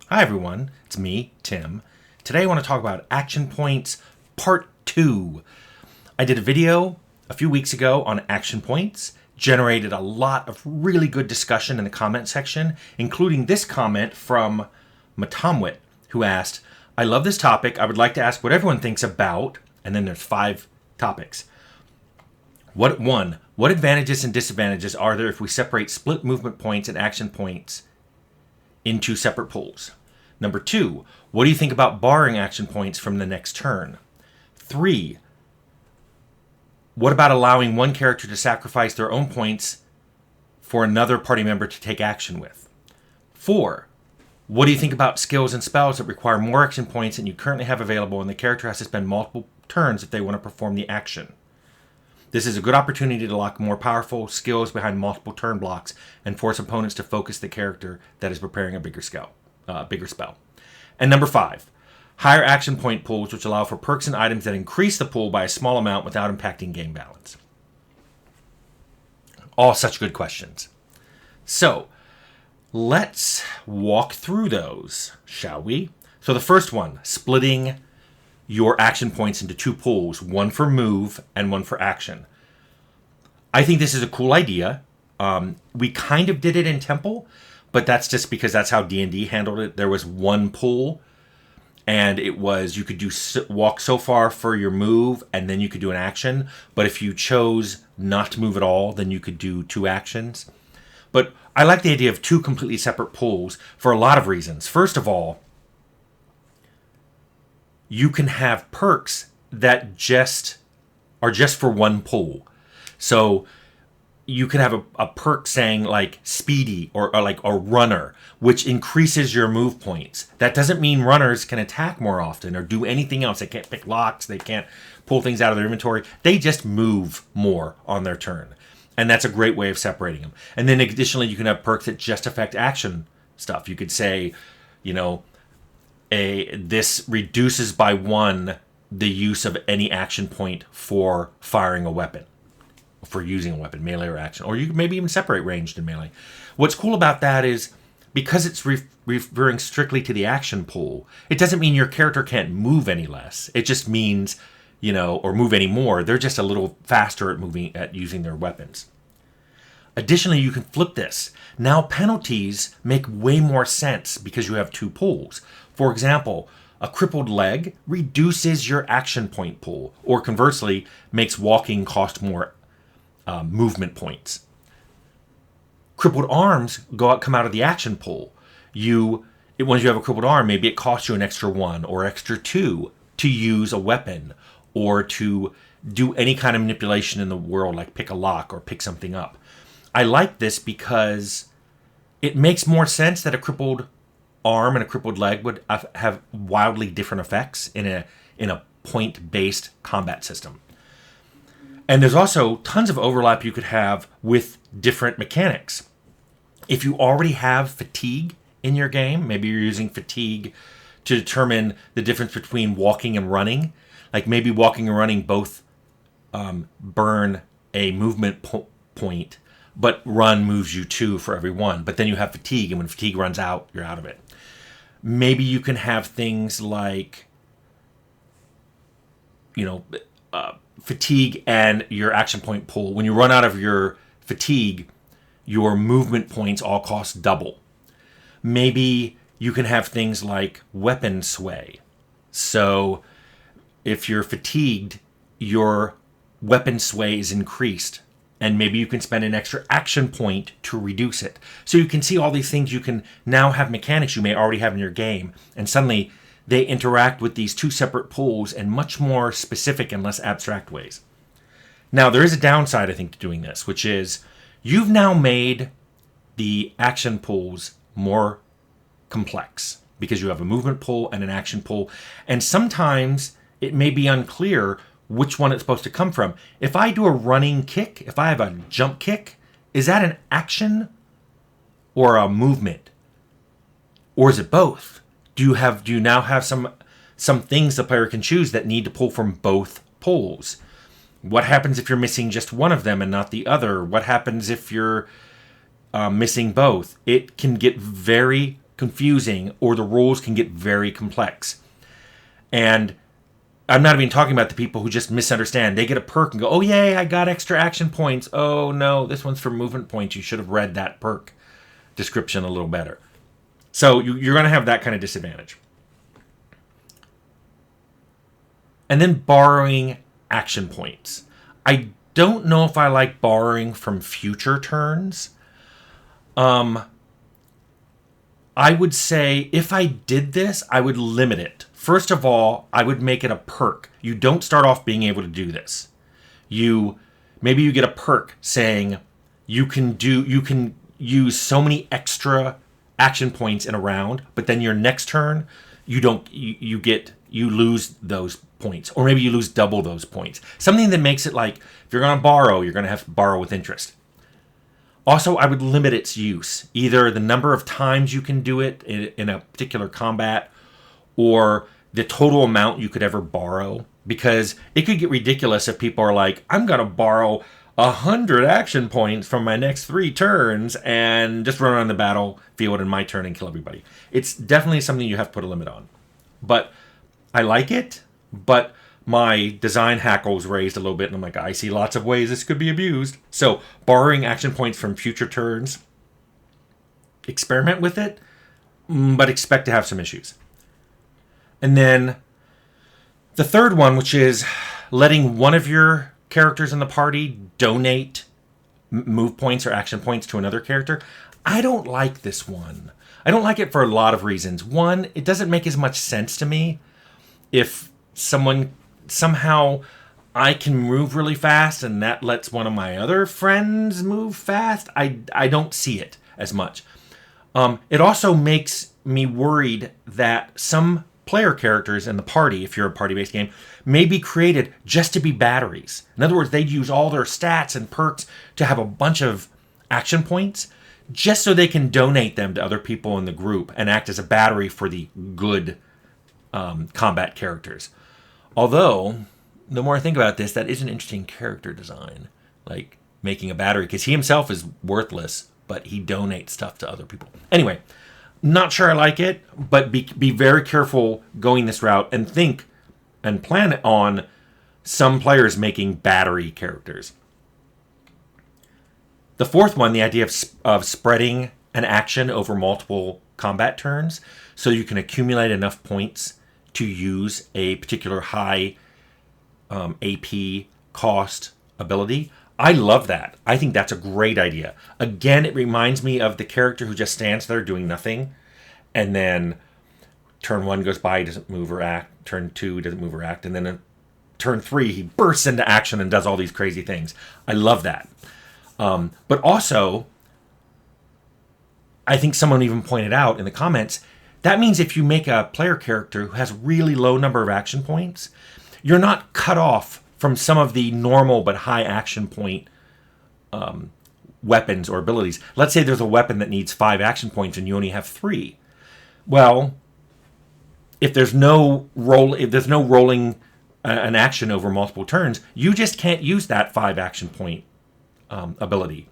Hi everyone, it's me, Tim. Today I want to talk about Action Points Part 2. I did a video a few weeks ago on action points, generated a lot of really good discussion in the comment section, including this comment from Matomwit, who asked, I love this topic, I would like to ask what everyone thinks about, and then there's 5 topics. What advantages and disadvantages are there if we separate split movement points and action points into separate pools? Number 2, what do you think about barring action points from the next turn? 3, what about allowing one character to sacrifice their own points for another party member to take action with? 4, what do you think about skills and spells that require more action points than you currently have available and the character has to spend multiple turns if they want to perform the action? This is a good opportunity to lock more powerful skills behind multiple turn blocks and force opponents to focus the character that is preparing a bigger spell. And number 5, higher action point pools which allow for perks and items that increase the pool by a small amount without impacting game balance. All such good questions. So, let's walk through those, shall we? So the first one, splitting your action points into 2 pools, one for move and one for action. I think this is a cool idea. We kind of did it in Temple, but that's just because that's how D&D handled it. There was one pool, and it was you could walk so far for your move, and then you could do an action. But if you chose not to move at all, then you could do 2 actions. But I like the idea of 2 completely separate pools for a lot of reasons. First of all, you can have perks that are just for one pool. So you could have a perk saying like speedy or like a runner, which increases your move points. That doesn't mean runners can attack more often or do anything else. They can't pick locks. They can't pull things out of their inventory. They just move more on their turn. And that's a great way of separating them. And then additionally, you can have perks that just affect action stuff. You could say, this reduces by 1 the use of any action point for firing a weapon, for using a weapon, melee or action, or you could maybe even separate ranged and melee. What's cool about that is because it's referring strictly to the action pool, it doesn't mean your character can't move any less. It just means, or move any more. They're just a little faster at using their weapons. Additionally, you can flip this. Now penalties make way more sense because you have 2 pools. For example, a crippled leg reduces your action point pool, or conversely, makes walking cost more movement points. Crippled arms come out of the action pool. Once you have a crippled arm, maybe it costs you an extra 1 or extra 2 to use a weapon or to do any kind of manipulation in the world, like pick a lock or pick something up. I like this because it makes more sense that a crippled arm and a crippled leg would have wildly different effects in a point-based combat system. And there's also tons of overlap you could have with different mechanics. If you already have fatigue in your game, maybe you're using fatigue to determine the difference between walking and running. Like maybe walking and running both burn a movement point, but run moves you 2 for every 1. But then you have fatigue, and when fatigue runs out, you're out of it. Maybe you can have things like, fatigue and your action point pool. When you run out of your fatigue, your movement points all cost double. Maybe you can have things like weapon sway. So if you're fatigued, your weapon sway is increased. And maybe you can spend an extra action point to reduce it. So you can see all these things. You can now have mechanics you may already have in your game. And suddenly they interact with these 2 separate pools in much more specific and less abstract ways. Now, there is a downside, I think, to doing this, which is you've now made the action pools more complex because you have a movement pool and an action pool. And sometimes it may be unclear which one it's supposed to come from. If I do a running kick, if I have a jump kick, is that an action or a movement? Or is it both? Do you now have some things the player can choose that need to pull from both pools? What happens if you're missing just one of them and not the other? What happens if you're missing both? It can get very confusing, or the rules can get very complex. And I'm not even talking about the people who just misunderstand. They get a perk and go, oh, yay, I got extra action points. Oh, no, this one's for movement points. You should have read that perk description a little better. So you're going to have that kind of disadvantage. And then borrowing action points. I don't know if I like borrowing from future turns. I would say if I did this, I would limit it. First of all, I would make it a perk. You don't start off being able to do this. Maybe you get a perk saying you can use so many extra action points in a round, but then your next turn you lose those points, or maybe you lose double those points. Something that makes it like if you're going to borrow, you're going to have to borrow with interest. Also, I would limit its use, either the number of times you can do it in a particular combat, or the total amount you could ever borrow, because it could get ridiculous if people are like, I'm going to borrow 100 action points from my next 3 turns and just run around the battlefield in my turn and kill everybody. It's definitely something you have to put a limit on. But I like it, but my design hackles raised a little bit, and I'm like, I see lots of ways this could be abused. So borrowing action points from future turns, experiment with it, but expect to have some issues. And then the third one, which is letting one of your characters in the party donate move points or action points to another character. I don't like this one. I don't like it for a lot of reasons. One, it doesn't make as much sense to me if somehow I can move really fast and that lets one of my other friends move fast. I don't see it as much. It also makes me worried that some player characters in the party, if you're a party-based game, may be created just to be batteries. In other words, they'd use all their stats and perks to have a bunch of action points just so they can donate them to other people in the group and act as a battery for the good combat characters. Although, the more I think about this, that is an interesting character design, like making a battery, because he himself is worthless, but he donates stuff to other people. Anyway, not sure I like it, but be very careful going this route and think and plan on some players making battery characters. The fourth one, the idea of spreading an action over multiple combat turns so you can accumulate enough points to use a particular high AP cost ability. I love that. I think that's a great idea. Again, it reminds me of the character who just stands there doing nothing, and then turn 1 goes by, he doesn't move or act. Turn 2, he doesn't move or act. And then in turn 3, he bursts into action and does all these crazy things. I love that. But also, I think someone even pointed out in the comments, that means if you make a player character who has really low number of action points, you're not cut off from some of the normal but high action point weapons or abilities. Let's say there's a weapon that needs 5 action points and you only have 3. Well, if there's no rolling an action over multiple turns, you just can't use that 5 action point ability.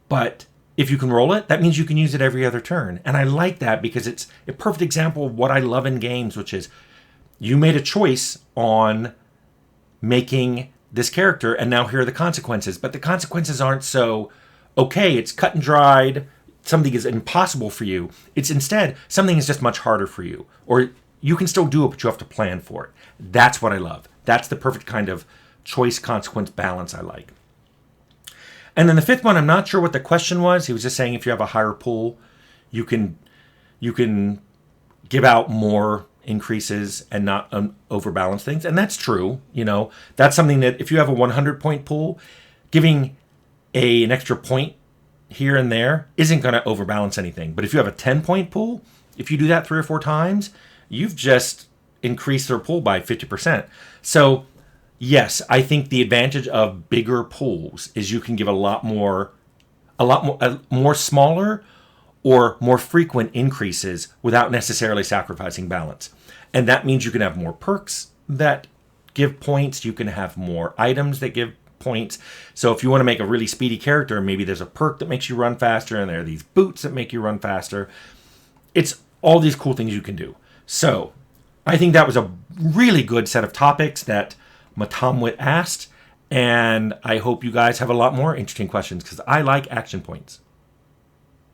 But if you can roll it, that means you can use it every other turn. And I like that because it's a perfect example of what I love in games, which is you made a choice on making this character, and now here are the consequences. But the consequences aren't so, okay, it's cut and dried, something is impossible for you. It's instead, something is just much harder for you. Or you can still do it, but you have to plan for it. That's what I love. That's the perfect kind of choice-consequence balance I like. And then the fifth one, I'm not sure what the question was. He was just saying if you have a higher pool, you can give out more increases and not overbalance things. And that's true. That's something that if you have a 100-point pool, giving an extra point here and there isn't going to overbalance anything. But if you have a 10-point pool, if you do that 3 or 4 times, you've just increased their pool by 50%. So yes, I think the advantage of bigger pools is you can give a lot more smaller or more frequent increases without necessarily sacrificing balance. And that means you can have more perks that give points. You can have more items that give points. So if you want to make a really speedy character, maybe there's a perk that makes you run faster, and there are these boots that make you run faster. it's all these cool things you can do. So I think that was a really good set of topics that Matamwit asked, and I hope you guys have a lot more interesting questions because I like action points.